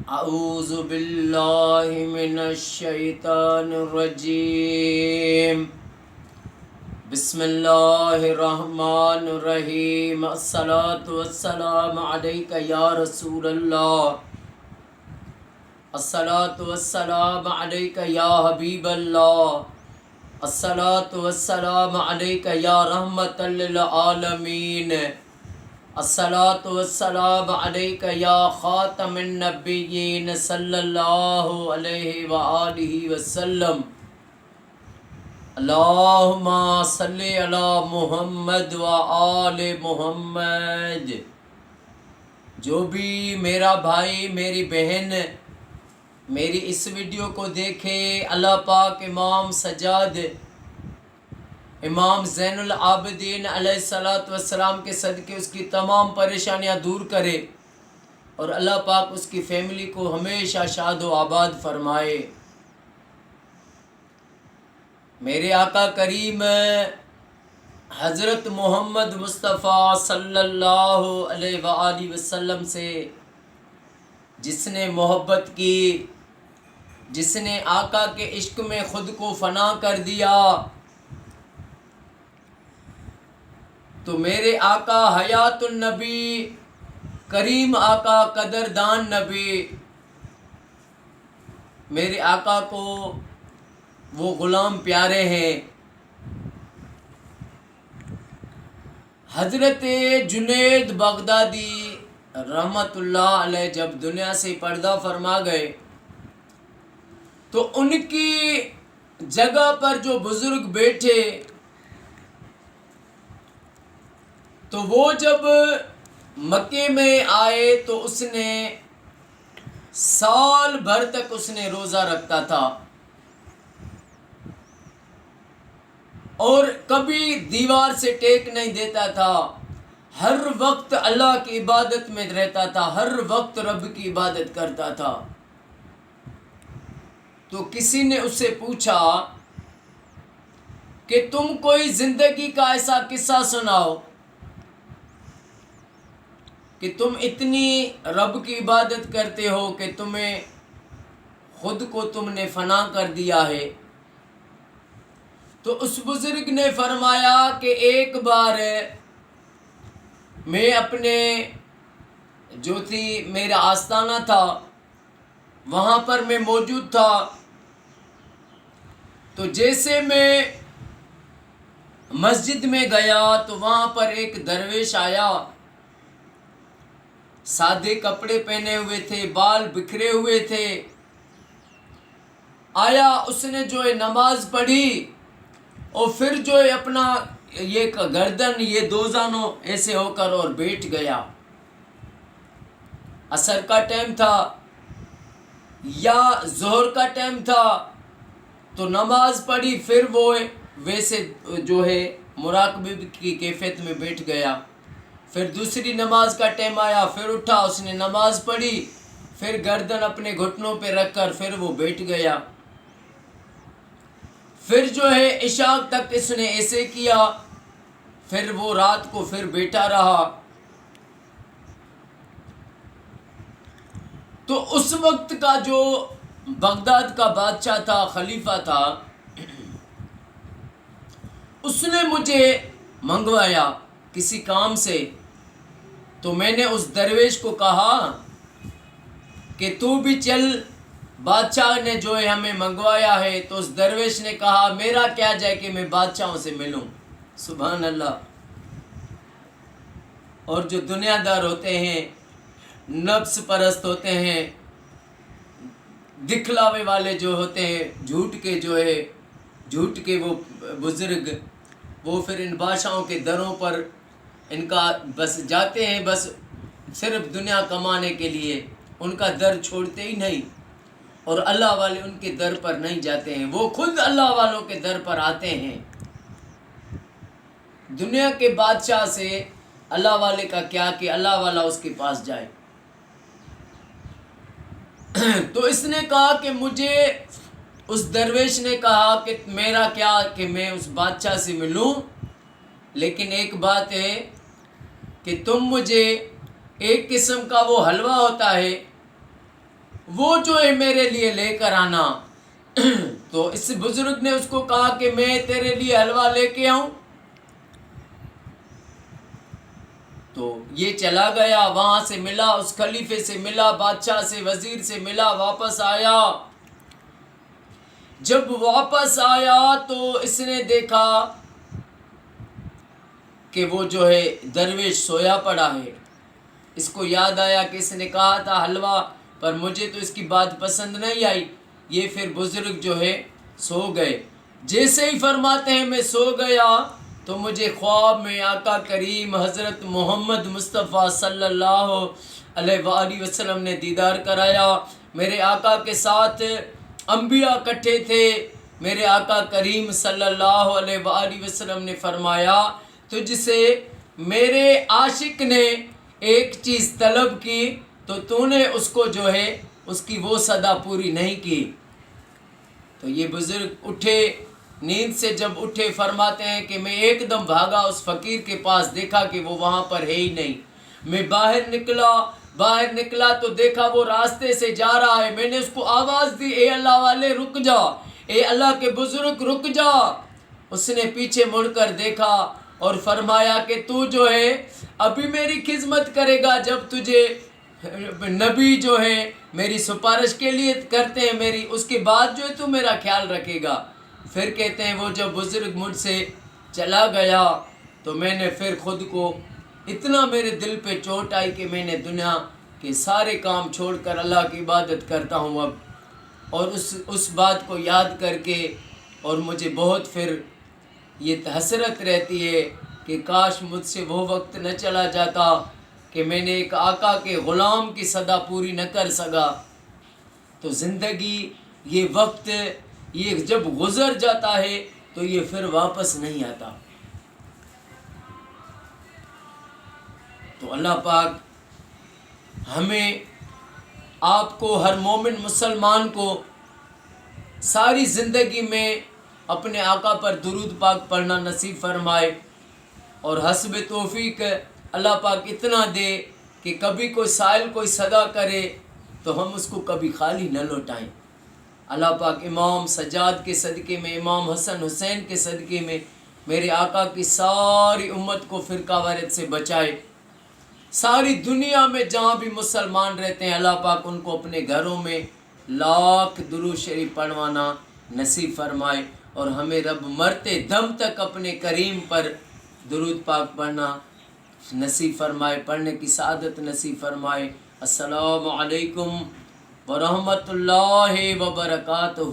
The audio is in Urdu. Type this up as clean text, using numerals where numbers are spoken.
اعوذ باللہ من الشیطان الرجیم بسم اللہ الرحمن الرحیم الصلاۃ والسلام علیک یا رسول اللہ الصلاۃ والسلام علیک یا حبیب اللہ الصلاۃ والسلام علیک یا رحمت للعالمین الصلاۃ والسلام علیک یا خاتم النبیین صلی اللہ علیہ وآلہ وسلم اللہم صلی علی محمد وآل محمد۔ جو بھی میرا بھائی میری بہن میری اس ویڈیو کو دیکھے، اللہ پاک امام سجاد امام زین العابدین علیہ الصلوۃ والسلام کے صدقے اس کی تمام پریشانیاں دور کرے اور اللہ پاک اس کی فیملی کو ہمیشہ شاد و آباد فرمائے۔ میرے آقا کریم حضرت محمد مصطفیٰ صلی اللہ علیہ وآلہ وسلم سے جس نے محبت کی، جس نے آقا کے عشق میں خود کو فنا کر دیا، تو میرے آقا حیات النبی کریم آقا قدردان نبی، میرے آقا کو وہ غلام پیارے ہیں۔ حضرت جنید بغدادی رحمت اللہ علیہ جب دنیا سے پردہ فرما گئے تو ان کی جگہ پر جو بزرگ بیٹھے تو وہ جب مکے میں آئے تو اس نے سال بھر تک اس نے روزہ رکھتا تھا اور کبھی دیوار سے ٹیک نہیں دیتا تھا، ہر وقت اللہ کی عبادت میں رہتا تھا، ہر وقت رب کی عبادت کرتا تھا۔ تو کسی نے اس سے پوچھا کہ تم کوئی زندگی کا ایسا قصہ سناؤ کہ تم اتنی رب کی عبادت کرتے ہو کہ تمہیں خود کو تم نے فنا کر دیا ہے۔ تو اس بزرگ نے فرمایا کہ ایک بار میں اپنے جو تھی میرا آستانہ تھا وہاں پر میں موجود تھا، تو جیسے میں مسجد میں گیا تو وہاں پر ایک درویش آیا، سادے کپڑے پہنے ہوئے تھے، بال بکھرے ہوئے تھے، آیا، اس نے جو ہے نماز پڑھی اور پھر جو ہے اپنا یہ گردن یہ دوزانوں ایسے ہو کر اور بیٹھ گیا۔ عصر کا ٹائم تھا یا ظہر کا ٹائم تھا، تو نماز پڑھی، پھر وہ ویسے جو ہے مراقبے کی کیفیت میں بیٹھ گیا۔ پھر دوسری نماز کا ٹائم آیا، پھر اٹھا، اس نے نماز پڑھی، پھر گردن اپنے گھٹنوں پہ رکھ کر پھر وہ بیٹھ گیا۔ پھر جو ہے عشاء تک اس نے ایسے کیا، پھر وہ رات کو پھر بیٹھا رہا۔ تو اس وقت کا جو بغداد کا بادشاہ تھا، خلیفہ تھا، اس نے مجھے منگوایا کسی کام سے، تو میں نے اس درویش کو کہا کہ تو بھی چل، بادشاہ نے جو ہے ہمیں منگوایا ہے۔ تو اس درویش نے کہا میرا کیا جائے کہ میں بادشاہوں سے ملوں۔ سبحان اللہ۔ اور جو دنیا دار ہوتے ہیں، نفس پرست ہوتے ہیں، دکھلاوے والے جو ہوتے ہیں، جھوٹ کے وہ بزرگ، وہ پھر ان بادشاہوں کے دروں پر ان کا بس جاتے ہیں، بس صرف دنیا کمانے کے لیے، ان کا در چھوڑتے ہی نہیں، اور اللہ والے ان کے در پر نہیں جاتے ہیں، وہ خود اللہ والوں کے در پر آتے ہیں۔ دنیا کے بادشاہ سے اللہ والے کا کیا کہ اللہ والا اس کے پاس جائے۔ تو اس نے کہا کہ مجھے، اس درویش نے کہا کہ میرا کیا کہ میں اس بادشاہ سے ملوں، لیکن ایک بات ہے کہ تم مجھے ایک قسم کا وہ حلوہ ہوتا ہے وہ جو ہے میرے لیے لے کر آنا۔ تو اس بزرگ نے اس کو کہا کہ میں تیرے لیے حلوہ لے کے آؤں؟ تو یہ چلا گیا، وہاں سے ملا، اس خلیفے سے ملا، بادشاہ سے، وزیر سے ملا، واپس آیا۔ جب واپس آیا تو اس نے دیکھا کہ وہ جو ہے درویش سویا پڑا ہے۔ اس کو یاد آیا کہ اس نے کہا تھا حلوہ، پر مجھے تو اس کی بات پسند نہیں آئی۔ یہ پھر بزرگ جو ہے سو گئے۔ جیسے ہی فرماتے ہیں میں سو گیا تو مجھے خواب میں آقا کریم حضرت محمد مصطفیٰ صلی اللہ علیہ وآلہ وسلم نے دیدار کرایا۔ میرے آقا کے ساتھ انبیاء اکٹھے تھے۔ میرے آقا کریم صلی اللہ علیہ وآلہ وسلم نے فرمایا تجھ سے میرے عاشق نے ایک چیز طلب کی تو نے اس کو جو ہے اس کی وہ صدا پوری نہیں کی۔ تو یہ بزرگ اٹھے، نیند سے جب اٹھے فرماتے ہیں کہ میں ایک دم بھاگا اس فقیر کے پاس، دیکھا کہ وہ وہاں پر ہے ہی نہیں۔ میں باہر نکلا تو دیکھا وہ راستے سے جا رہا ہے۔ میں نے اس کو آواز دی، اے اللہ والے رک جا، اے اللہ کے بزرگ رک جا۔ اس نے پیچھے مڑ کر دیکھا اور فرمایا کہ تو جو ہے ابھی میری خدمت کرے گا جب تجھے نبی جو ہے میری سفارش کے لیے کرتے ہیں میری، اس کے بعد جو ہے تو میرا خیال رکھے گا۔ پھر کہتے ہیں وہ جب بزرگ مجھ سے چلا گیا تو میں نے پھر خود کو اتنا میرے دل پہ چوٹ آئی کہ میں نے دنیا کے سارے کام چھوڑ کر اللہ کی عبادت کرتا ہوں اب۔ اور اس بات کو یاد کر کے اور مجھے بہت پھر یہ حسرت رہتی ہے کہ کاش مجھ سے وہ وقت نہ چلا جاتا کہ میں نے ایک آقا کے غلام کی صدا پوری نہ کر سکا۔ تو زندگی یہ وقت یہ جب گزر جاتا ہے تو یہ پھر واپس نہیں آتا۔ تو اللہ پاک ہمیں، آپ کو، ہر مومن مسلمان کو ساری زندگی میں اپنے آقا پر درود پاک پڑھنا نصیب فرمائے، اور حسب توفیق اللہ پاک اتنا دے کہ کبھی کوئی سائل کوئی صدا کرے تو ہم اس کو کبھی خالی نہ لوٹائیں۔ اللہ پاک امام سجاد کے صدقے میں، امام حسن حسین کے صدقے میں میرے آقا کی ساری امت کو فرقہ واریت سے بچائے۔ ساری دنیا میں جہاں بھی مسلمان رہتے ہیں اللہ پاک ان کو اپنے گھروں میں لاکھ درود شریف پڑھوانا نصیب فرمائے، اور ہمیں رب مرتے دم تک اپنے کریم پر درود پاک پڑھنا نصیب فرمائے، پڑھنے کی سعادت نصیب فرمائے۔ السلام علیکم ورحمۃ اللہ وبرکاتہ۔